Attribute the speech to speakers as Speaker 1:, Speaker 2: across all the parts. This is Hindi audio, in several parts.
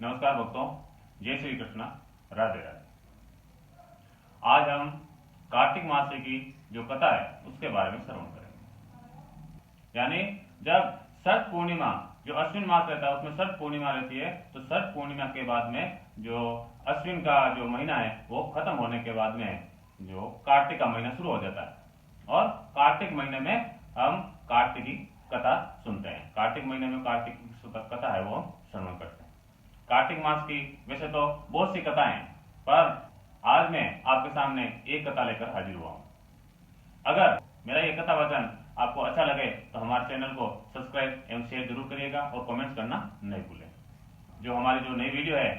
Speaker 1: नमस्कार भक्तों, जय श्री कृष्ण, राधे राधे। आज हम कार्तिक मास की जो कथा है उसके बारे में श्रवण करेंगे। यानी जब सर्प पूर्णिमा, जो अश्विन मास रहता है उसमें सर्प पूर्णिमा रहती है, तो सर्प पूर्णिमा के बाद में जो अश्विन का जो महीना है वो खत्म होने के बाद में जो कार्तिक का महीना शुरू हो जाता है और कार्तिक महीने में हम कार्तिक की कथा सुनते हैं। कार्तिक महीने में कार्तिक की कथा है वो हम श्रवण करते हैं। कार्तिक मास की वैसे तो बहुत सी कथाएं हैं, पर आज मैं आपके सामने एक कथा लेकर हाजिर हुआ हूं। अगर मेरा ये कथा वचन आपको अच्छा लगे तो हमारे चैनल को सब्सक्राइब एवं शेयर जरूर करिएगा और कमेंट्स करना नहीं भूलें। जो हमारी जो नई वीडियो है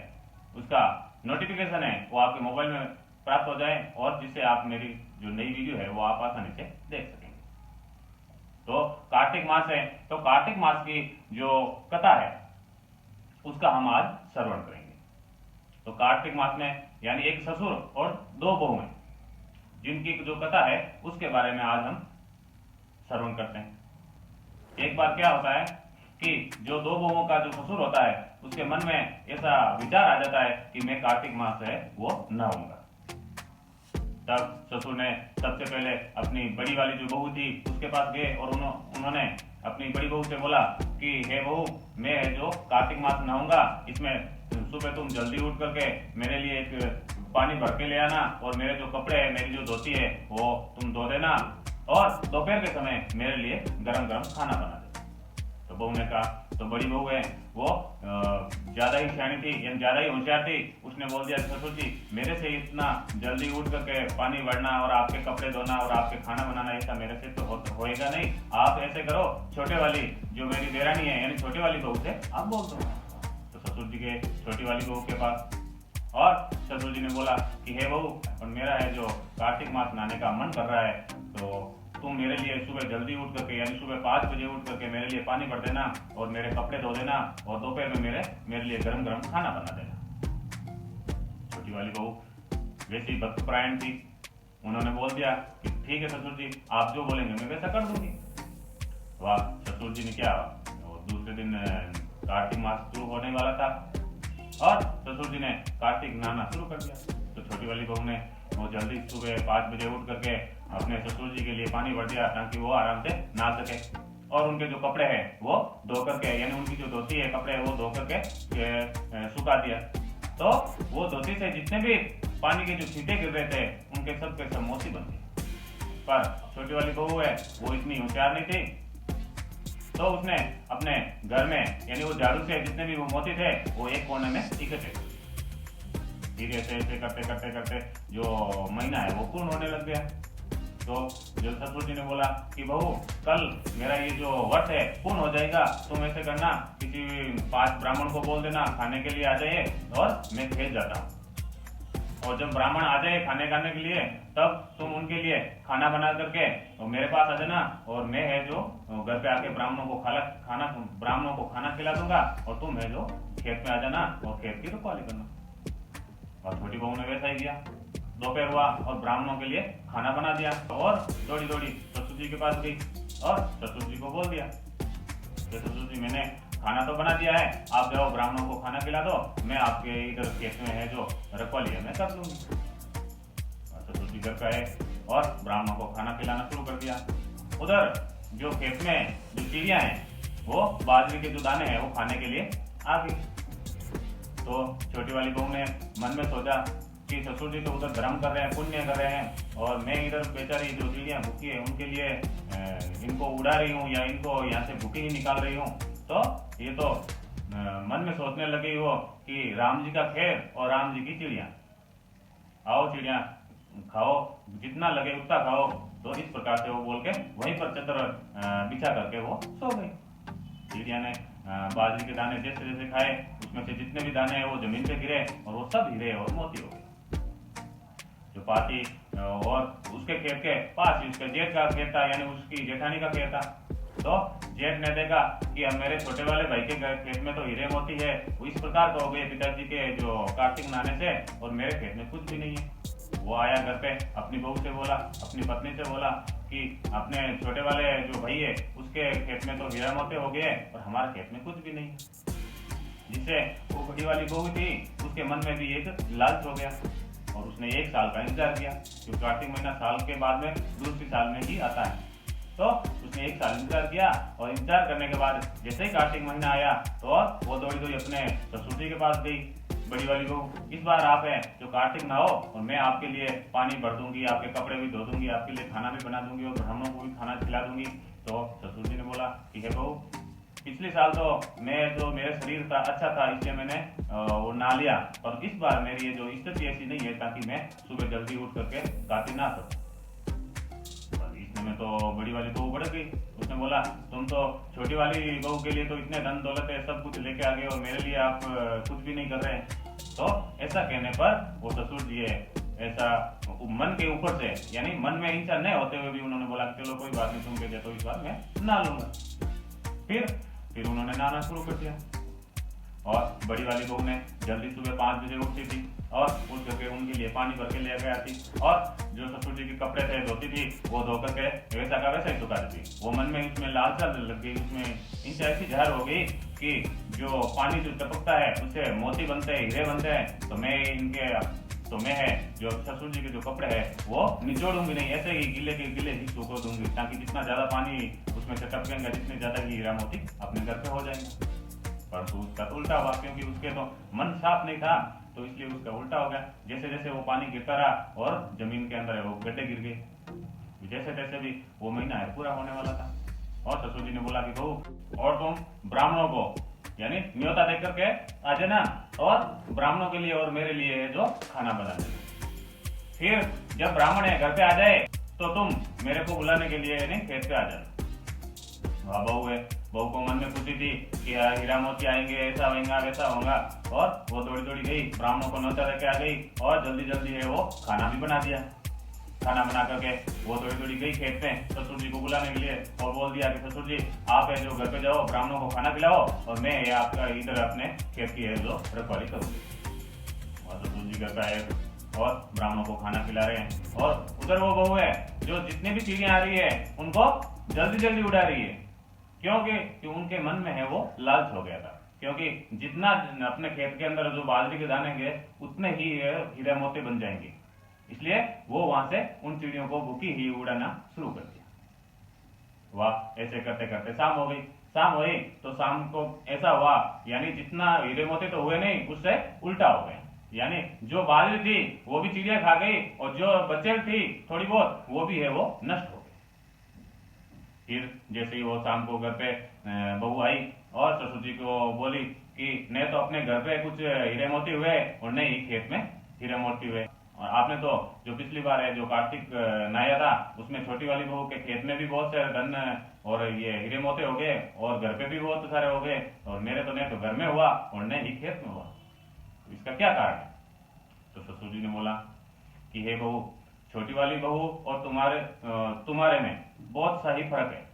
Speaker 1: उसका नोटिफिकेशन है वो आपके मोबाइल में प्राप्त हो जाए और जिससे आप मेरी जो नई वीडियो है वो आप आसानी से देख सकेंगे। तो कार्तिक मास है, तो कार्तिक मास की जो कथा है उसका हम आज श्रवण करेंगे। तो कार्तिक मास में यानी एक ससुर और दो बहुएं जिनकी जो कथा है उसके बारे में आज हम श्रवण करते हैं। एक बार क्या होता है कि जो दो बहुओं का जो ससुर होता है उसके मन में ऐसा विचार आ जाता है कि मैं कार्तिक मास है वो नहाऊंगा। तब ससुर ने सबसे पहले अपनी बड़ी वाली जो बहू थी उसके पास गए और उन्होंने अपनी बड़ी बहू से बोला कि हे बहू, मैं जो कार्तिक मास नहाऊंगा इसमें सुबह तुम जल्दी उठ करके मेरे लिए एक पानी भर के ले आना और मेरे जो कपड़े है, मेरी जो धोती है वो तुम धो देना और दोपहर के समय मेरे लिए गरम गरम खाना बना देना। तो बहू ने कहा, तो बड़ी बहू है वो ज्यादा ही सियानी थी यानी ज्यादा ही होशियार थी। उसने बोल दिया, ससुर जी मेरे से इतना जल्दी उठ करके पानी भरना और आपके कपड़े धोना और आपके खाना बनाना ऐसा मेरे से तो होएगा नहीं। आप ऐसे करो, छोटे वाली जो मेरी देरानी है यानी छोटी वाली बहू से आप बोल दो। तो ससुर जी के छोटी वाली बहू के पास और ससुर जी ने बोला कि हे बहू, और मेरा है जो कार्तिक मास नहाने का मन कर रहा है, तो तुम मेरे लिए सुबह जल्दी उठ करके यानी सुबह 5 बजे उठ करके मेरे लिए पानी भर देना और मेरे कपड़े धो देना और दोपहर में मेरे लिए गरम गरम खाना बना देना। छोटी वाली बहू वैसी भक्तपरायण थी, उन्होंने बोल दिया कि ठीक है ससुर जी, आप जो बोलेंगे मैं वैसा कर दूंगी। वाह, ससुर जी ने क्या, दूसरे दिन कार्तिक मास शुरू होने वाला था और ससुर जी ने कार्तिक नहाना शुरू कर दिया। तो छोटी वाली बहू ने वो जल्दी सुबह 5 बजे उठ करके अपने ससुर जी के लिए पानी भर दिया ताकि वो आराम से नहा सके और उनके जो कपड़े हैं वो धो करके यानी उनकी जो धोती है कपड़े वो धो करके सुखा दिया। तो वो धोती से जितने भी पानी के जो छींटे गिर रहे थे उनके सब के सब मोती बन गए। पर छोटी वाली बहू है वो इतनी होशियार नहीं थी, तो उसने अपने घर में यानी वो झाड़ू से जितने भी वो मोती थे वो एक कोने में इकट्ठे। धीरे से ऐसे करते करते करते जो महीना है वो पूर्ण होने लग गया। तो जो ससुर जी ने बोला कि बहू, कल मेरा ये जो व्रत है पूर्ण हो जाएगा, तुम ऐसे करना, किसी 5 ब्राह्मण को बोल देना खाने के लिए आ जाइए और मैं भेज जाता हूँ। और जब ब्राह्मण आ जाए खाने के लिए तब तुम उनके लिए खाना बना करके और मेरे पास आ जाना और मैं है जो घर पे आके ब्राह्मणों को खाना खिला दूंगा और तुम है जो खेत में आ जाना और खेत की रखवाली करना। और छोटी बहू ने वैसा ही किया। दोपहर हुआ और ब्राह्मणों के लिए खाना बना दिया और दौड़ी दौड़ी ससुर जी के पास गई और ससुर जी को बोल दिया कि ससुर जी, मैंने खाना तो बना दिया है, आप जाओ ब्राह्मणों को खाना खिला दो, मैं आपके इधर खेत में है जो रखवाली है मैं कर लूंगी। ससुर जी घर पे आए और ब्राह्मणों को खाना खिलाना शुरू कर दिया। उधर जो खेत में जो चिड़िया हैं वो बाजरे के जो दाने हैं वो खाने के लिए आ गई। तो छोटी वाली बहू ने मन में सोचा कि ससुर जी तो उधर धर्म कर रहे हैं, पुण्य कर रहे हैं और मैं इधर बेचारी जो चिड़ियाँ भूखी है उनके लिए इनको उड़ा रही हूँ या इनको यहाँ से भूखी ही निकाल रही हूँ। तो ये तो मन में सोचने लगी वो कि राम जी का खेत और राम जी की चिड़िया, आओ चिड़िया खाओ, जितना लगे उतना खाओ। तो इस प्रकार से वो बोल के वहीं पर चद्दर बिछा करके वो सो गई। चिड़िया ने बाजरी के दाने जैसे जैसे खाए उसमें से जितने भी दाने हैं वो जमीन पे गिरे और वो सब हीरे और मोती हो गए। जो पाती और उसके खेत के पास ही उसके जेठ का खेत था यानी उसकी जेठानी का खेत था। तो जेठ ने देखा कि अब मेरे छोटे वाले भाई के खेत में तो हीरे मोती है, वो इस प्रकार का हो गए पिताजी के जो कार्तिक नहाने से और मेरे खेत में कुछ भी नहीं है। वो आया घर पे अपनी बहू से बोला, अपनी पत्नी से बोला कि अपने छोटे वाले जो भाई है उसके खेत में तो हीरा मोती हो गए और हमारे खेत में कुछ भी नहीं। जिससे वो बड़ी वाली बहू थी उसके मन में भी एक लालच हो गया और उसने 1 साल का इंतजार किया, क्योंकि कार्तिक महीना साल के बाद में दूसरी साल में ही आता है। तो उसने 1 साल इंतजार किया और इंतजार करने के बाद जैसे ही कार्तिक महीना आया तो वो दौड़ी दौड़ी अपने ससुर जी के पास गई। बड़ी वाली बहू, इस बार आप हैं जो कार्तिक ना हो और मैं आपके लिए पानी भर दूंगी, आपके कपड़े भी धो दूंगी, आपके लिए खाना भी बना दूंगी और ब्राह्मणों को भी खाना खिला दूंगी। तो ससुर जी ने बोला कि हे बहू, पिछले साल तो मैं जो मेरा शरीर था अच्छा था इसलिए मैंने वो नहा लिया, पर इस बार मेरी ये जो स्थिति ऐसी नहीं है ताकि मैं सुबह जल्दी उठ करके कार्तिक नहा सकूं। इतने में तो बड़ी वाली बहू भड़क गई। उसने बोला तुम तो छोटी वाली बहू के लिए तो इतने धन दौलत है, सब कुछ लेके आ गए और मेरे लिए आप कुछ भी नहीं कर रहे हैं। तो ऐसा कहने पर वो ससुर जी ऐसा मन के ऊपर से, यानी मन में हिंसा नहीं होते हुए भी उन्होंने बोला चलो कोई बात नहीं, तुम कहते तो इस बार मैं नहा लूंगा। फिर उन्होंने नहाना शुरू कर दिया और बड़ी वाली बहू ने जल्दी सुबह 5 बजे उठती थी और उठ करके उनके लिए पानी भर के ले गया थी और जो ससुर जी के कपड़े थे धोती थी वो धो करके वैसा का वैसा ही सुखा दी। वो मन में उसमें लालसा लग गई, उसमें इनसे ऐसी जहर हो गई कि जो पानी जो टपकता है उससे मोती बनते हैं, हीरे बनते हैं, तो मैं है जो ससुर जी के जो कपड़े हैं वो निचोड़ूंगी नहीं, ऐसे ही गिले के गिले ही सुखो दूंगी, ताकि जितना ज्यादा पानी उसमें से टपकेंगे जितने ज्यादा ही हीरा मोती अपने घर पे हो जाएंगे। परंतु उसका तो उल्टा हुआ, क्योंकि उसके तो मन साफ नहीं था, तो इसलिए उसका उल्टा हो गया। जैसे जैसे वो पानी गिरता रहा और जमीन के अंदर वो गड्ढे गिर गए। जैसे तैसे भी वो महीना है पूरा होने वाला था और ससुर जी ने बोला कि बहू और तुम ब्राह्मणों को यानी न्योता देख करके आ जाना और ब्राह्मणों के लिए और मेरे लिए जो खाना बना देना। फिर जब ब्राह्मण है घर पे आ जाए तो तुम मेरे को बुलाने के लिए यानी खेत पे आ जाना। वह बहू है, बहू को मन में खुशी थी कि हीरा मोती आएंगे, ऐसा होगा वैसा होगा, और वो दौड़ी दौड़ी गई, ब्राह्मणों को न्योता देके आ गई और जल्दी जल्दी है वो खाना भी बना दिया। खाना बना करके वो दौड़ी दौड़ी गई खेत में ससुर जी को बुलाने के लिए और बोल दिया कि ससुर जी आप है जो घर पे जाओ, ब्राह्मणों को खाना खिलाओ और मैं ये आपका इधर अपने खेत की है जो रखवाली करूंगी। और ससुर जी घर पे आए और ब्राह्मणों को खाना खिला रहे हैं और उधर वो बहू है जो जितनी भी चिड़िया आ रही है उनको जल्दी जल्दी उड़ा रही है, क्योंकि उनके मन में है वो लालच हो गया था, क्योंकि जितना अपने खेत के अंदर जो बाजरे के दाने गए उतने ही हीरे मोती बन जाएंगे, इसलिए वो वहां से उन चिड़ियों को भूखी ही उड़ाना शुरू कर दिया। वाह, ऐसे करते करते शाम हो गई। शाम हुई तो शाम को ऐसा हुआ, यानी जितना हीरे मोती तो हुए नहीं, उससे उल्टा हो गए, यानी जो बाजरी थी वो भी चिड़िया खा गई और जो बचेल थी थोड़ी बहुत वो भी है वो नष्ट हो गई। फिर जैसे ही वो शाम को घर पे बहू आई और ससुर जी को बोली कि नहीं तो अपने घर पे कुछ हीरे मोती हुए और नहीं खेत में हीरे मोती हुए, और आपने तो जो पिछली बार है जो कार्तिक नहाया था उसमें छोटी वाली बहू के खेत में भी बहुत सारे धन और ये हीरे मोती हो गए और घर पे भी बहुत सारे हो गए, और मेरे तो नहीं तो घर में हुआ और नहीं ही खेत में हुआ, तो इसका क्या कारण है? तो ससुर जी ने बोला कि हे बहू, छोटी वाली बहू और तुम्हारे में बहुत सा ही फर्क है,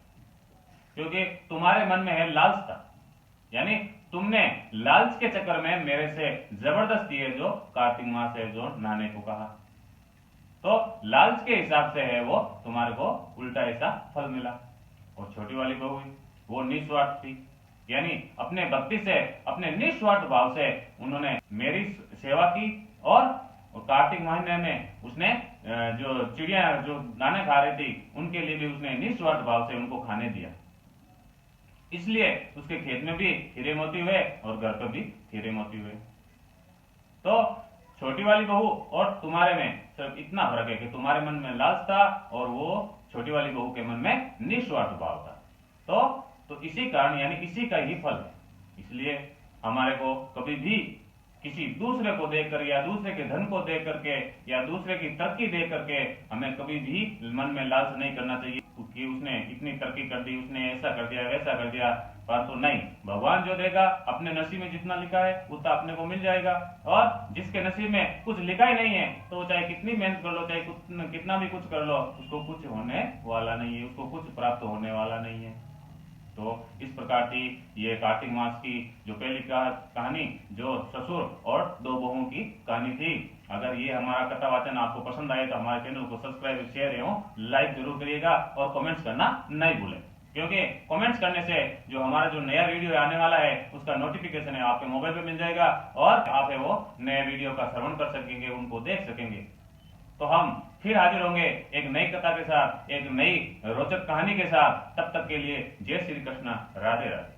Speaker 1: क्योंकि तुम्हारे मन में है लालच, यानी तुमने लालच के चक्कर में मेरे से जबरदस्ती है जो कार्तिक मास है जो नहाने को कहा, तो लालच के हिसाब से है वो तुम्हारे को उल्टा ऐसा फल मिला। और छोटी वाली बहू वो निस्वार्थ थी, यानी अपने भक्ति से अपने निस्वार्थ भाव से उन्होंने मेरी सेवा की और कार्तिक महीने में उसने जो चिड़िया जो दाने खा रही थी उनके लिए भी उसने निस्वार्थ भाव से उनको खाने दिया, इसलिए उसके खेत में भी हीरे मोती हुए और घर पर भी हीरे मोती हुए। तो छोटी वाली बहू और तुम्हारे में सिर्फ इतना फर्क है कि तुम्हारे मन में लालच था और वो छोटी वाली बहू के मन में निस्वार्थ भाव था। तो इसी कारण यानी इसी का ही फल है, इसलिए हमारे को कभी भी किसी दूसरे को देखकर या दूसरे के धन को देख करके या दूसरे की तरक्की देख करके हमें कभी भी मन में लालच नहीं करना चाहिए कि उसने इतनी तरक्की कर दी, उसने ऐसा कर दिया वैसा कर दिया, परंतु नहीं, भगवान जो देगा अपने नसीब में जितना लिखा है उतना अपने को मिल जाएगा, और जिसके नसीब में कुछ लिखा ही नहीं है तो चाहे कितनी मेहनत कर लो, चाहे कितना भी कुछ कर लो, उसको कुछ होने वाला नहीं है, उसको कुछ प्राप्त होने वाला नहीं है। तो इस प्रकार की ये कार्तिक मास की जो पहली कहानी जो ससुर और 2 बहुओं की कहानी थी। अगर ये हमारा कथा वाचन आपको पसंद आए तो हमारे चैनल को सब्सक्राइब, शेयर एवं लाइक जरूर करिएगा और कमेंट्स करना नहीं भूलें। क्योंकि कमेंट्स करने से जो हमारा जो नया वीडियो आने वाला है उसका नोटिफिकेशन है आपके मोबाइल पे मिल जाएगा और आप है वो नए वीडियो का श्रवण कर सकेंगे, उनको देख सकेंगे। तो हम फिर हाजिर होंगे एक नई कथा के साथ, एक नई रोचक कहानी के साथ। तब तक के लिए जय श्री कृष्ण, राधे राधे।